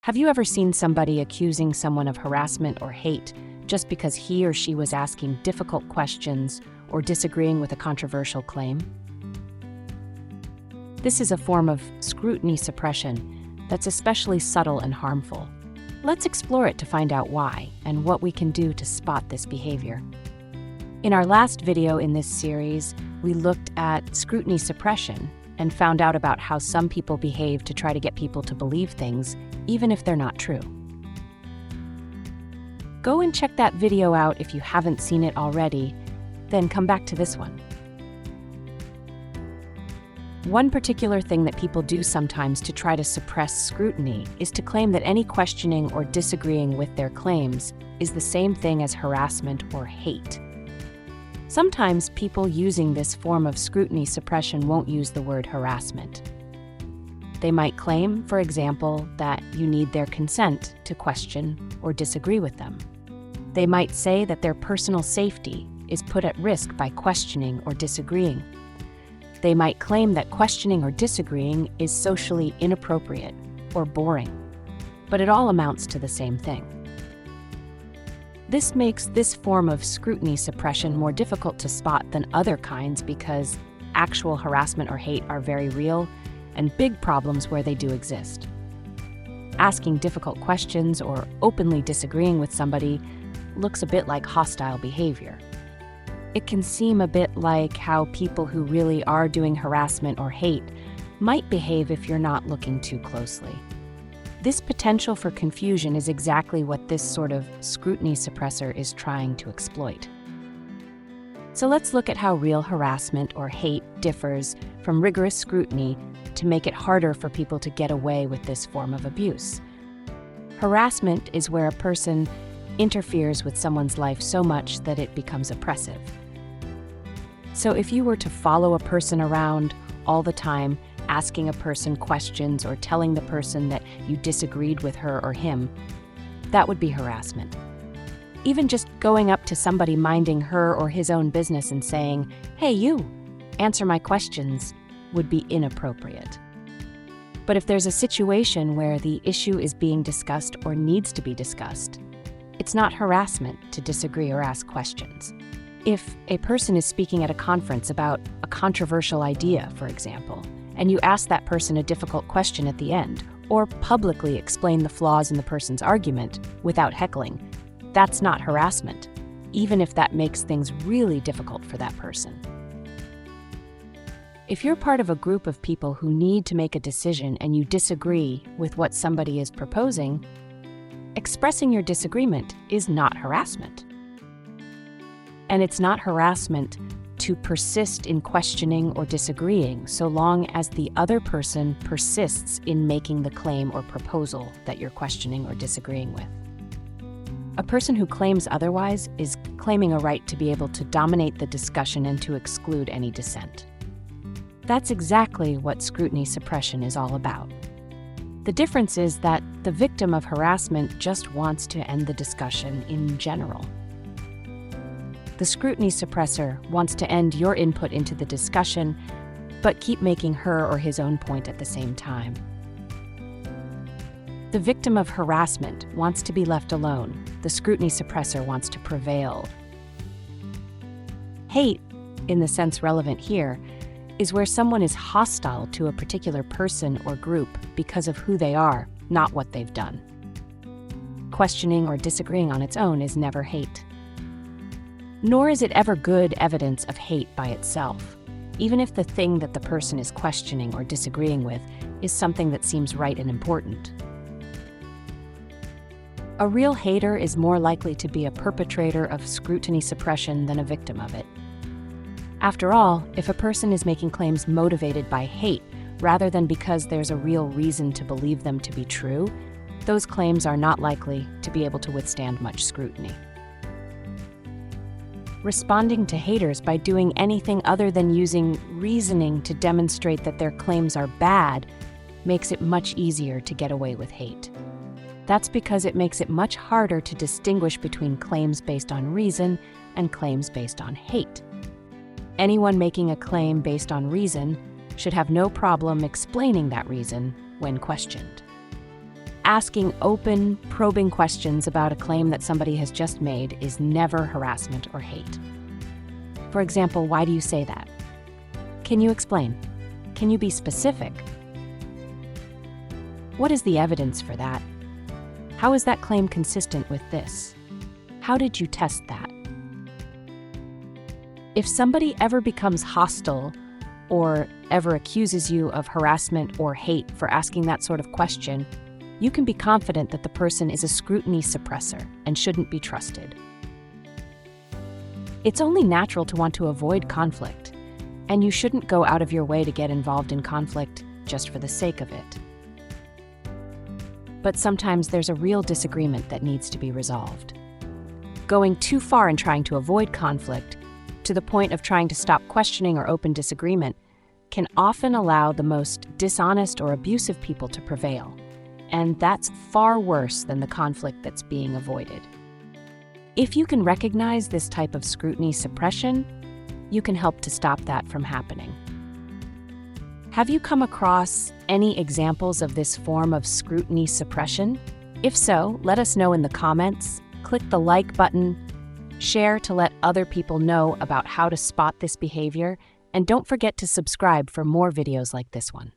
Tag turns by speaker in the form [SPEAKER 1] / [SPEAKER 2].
[SPEAKER 1] Have you ever seen somebody accusing someone of harassment or hate just because he or she was asking difficult questions or disagreeing with a controversial claim? This is a form of scrutiny suppression that's especially subtle and harmful. Let's explore it to find out why and what we can do to spot this behavior. In our last video in this series, we looked at scrutiny suppression and found out about how some people behave to try to get people to believe things, even if they're not true. Go and check that video out if you haven't seen it already, then come back to this one. One particular thing that people do sometimes to try to suppress scrutiny is to claim that any questioning or disagreeing with their claims is the same thing as harassment or hate. Sometimes people using this form of scrutiny suppression won't use the word harassment. They might claim, for example, that you need their consent to question or disagree with them. They might say that their personal safety is put at risk by questioning or disagreeing. They might claim that questioning or disagreeing is socially inappropriate or boring, but it all amounts to the same thing. This makes this form of scrutiny suppression more difficult to spot than other kinds because actual harassment or hate are very real and big problems where they do exist. Asking difficult questions or openly disagreeing with somebody looks a bit like hostile behavior. It can seem a bit like how people who really are doing harassment or hate might behave if you're not looking too closely. This potential for confusion is exactly what this sort of scrutiny suppressor is trying to exploit. So let's look at how real harassment or hate differs from rigorous scrutiny to make it harder for people to get away with this form of abuse. Harassment is where a person interferes with someone's life so much that it becomes oppressive. So if you were to follow a person around all the time, asking a person questions or telling the person that you disagreed with her or him, that would be harassment. Even just going up to somebody minding her or his own business and saying, "Hey, you, answer my questions," would be inappropriate. But if there's a situation where the issue is being discussed or needs to be discussed, it's not harassment to disagree or ask questions. If a person is speaking at a conference about a controversial idea, for example, and you ask that person a difficult question at the end, or publicly explain the flaws in the person's argument without heckling, that's not harassment, even if that makes things really difficult for that person. If you're part of a group of people who need to make a decision and you disagree with what somebody is proposing, expressing your disagreement is not harassment. And it's not harassment to persist in questioning or disagreeing so long as the other person persists in making the claim or proposal that you're questioning or disagreeing with. A person who claims otherwise is claiming a right to be able to dominate the discussion and to exclude any dissent. That's exactly what scrutiny suppression is all about. The difference is that the victim of harassment just wants to end the discussion in general. The scrutiny suppressor wants to end your input into the discussion, but keep making her or his own point at the same time. The victim of harassment wants to be left alone. The scrutiny suppressor wants to prevail. Hate, in the sense relevant here, is where someone is hostile to a particular person or group because of who they are, not what they've done. Questioning or disagreeing on its own is never hate. Nor is it ever good evidence of hate by itself, even if the thing that the person is questioning or disagreeing with is something that seems right and important. A real hater is more likely to be a perpetrator of scrutiny suppression than a victim of it. After all, if a person is making claims motivated by hate rather than because there's a real reason to believe them to be true, those claims are not likely to be able to withstand much scrutiny. Responding to haters by doing anything other than using reasoning to demonstrate that their claims are bad makes it much easier to get away with hate. That's because it makes it much harder to distinguish between claims based on reason and claims based on hate. Anyone making a claim based on reason should have no problem explaining that reason when questioned. asking open, probing questions about a claim that somebody has just made is never harassment or hate. For example, why do you say that? Can you explain? Can you be specific? What is the evidence for that? How is that claim consistent with this? How did you test that? If somebody ever becomes hostile or ever accuses you of harassment or hate for asking that sort of question, you can be confident that the person is a scrutiny suppressor and shouldn't be trusted. It's only natural to want to avoid conflict, and you shouldn't go out of your way to get involved in conflict just for the sake of it. But sometimes there's a real disagreement that needs to be resolved. Going too far in trying to avoid conflict, to the point of trying to stop questioning or open disagreement, can often allow the most dishonest or abusive people to prevail, and that's far worse than the conflict that's being avoided. If you can recognize this type of scrutiny suppression, you can help to stop that from happening. Have you come across any examples of this form of scrutiny suppression? If so, let us know in the comments, click the like button, share to let other people know about how to spot this behavior, and don't forget to subscribe for more videos like this one.